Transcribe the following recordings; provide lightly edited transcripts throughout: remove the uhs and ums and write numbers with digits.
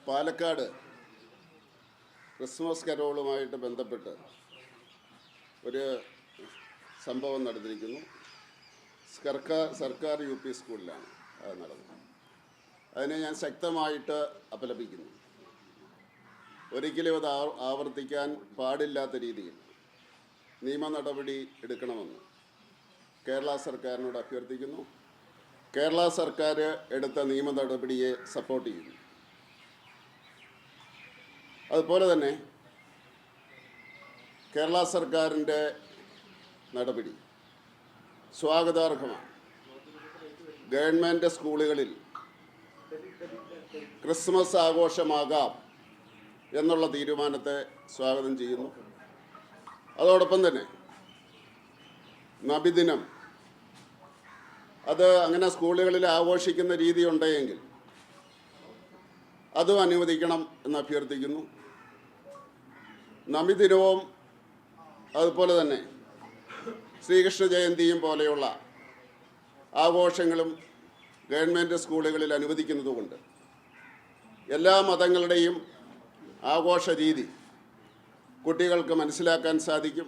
Palakkad Christmas കരോളുമായിട്ട് ബന്ധപ്പെട്ട് ഒരു സംഭവം നടന്നിരിക്കുന്നു. സർക്കാർ UP സ്കൂളിലാണ് അത് നടന്നത്. അതിനെ ഞാൻ ശക്തമായിട്ട് അപലപിക്കുന്നു. ഒരിക്കലും അത് ആവർത്തിക്കാൻ പാടില്ലാത്ത രീതിയിൽ നിയമ നടപടി എടുക്കണമെന്ന് കേരള സർക്കാരിനോട് അഭ്യർത്ഥിക്കുന്നു. കേരള സർക്കാർ എടുത്ത നിയമ നടപടിയെ സപ്പോർട്ട് ചെയ്യുന്നു. അതുപോലെ തന്നെ കേരള സർക്കാരിൻ്റെ നടപടി സ്വാഗതാർഹമാണ്. ഗവൺമെൻറ് സ്കൂളുകളിൽ ക്രിസ്മസ് ആഘോഷമാകാം എന്നുള്ള തീരുമാനത്തെ സ്വാഗതം ചെയ്യുന്നു. അതോടൊപ്പം തന്നെ നബിദിനം അത് അങ്ങനെ സ്കൂളുകളിൽ ആഘോഷിക്കുന്ന രീതി ഉണ്ടെങ്കിൽ അതും അനുവദിക്കണം എന്ന് അഭ്യർത്ഥിക്കുന്നു. നബിദിനവും അതുപോലെ തന്നെ ശ്രീകൃഷ്ണ ജയന്തിയും പോലെയുള്ള ആഘോഷങ്ങളും ഗവൺമെൻറ് സ്കൂളുകളിൽ അനുവദിക്കുന്നതുകൊണ്ട് എല്ലാ മതങ്ങളുടെയും ആഘോഷ രീതി കുട്ടികൾക്ക് മനസ്സിലാക്കാൻ സാധിക്കും.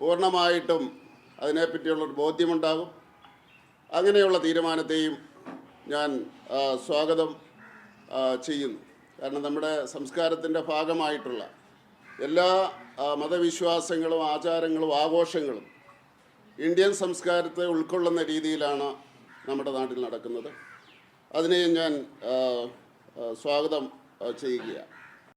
പൂർണ്ണമായിട്ടും അതിനെപ്പറ്റിയുള്ളൊരു ബോധ്യമുണ്ടാകും. അങ്ങനെയുള്ള തീരുമാനത്തെയും ഞാൻ സ്വാഗതം ചെയ്യുന്നു. കാരണം നമ്മുടെ സംസ്കാരത്തിൻ്റെ ഭാഗമായിട്ടുള്ള എല്ലാ മതവിശ്വാസങ്ങളും ആചാരങ്ങളും ആഘോഷങ്ങളും ഇന്ത്യൻ സംസ്കാരത്തെ ഉൾക്കൊള്ളുന്ന രീതിയിലാണ് നമ്മുടെ നാട്ടിൽ നടക്കുന്നത്. അതിനെയും ഞാൻ സ്വാഗതം ചെയ്യുകയാണ്.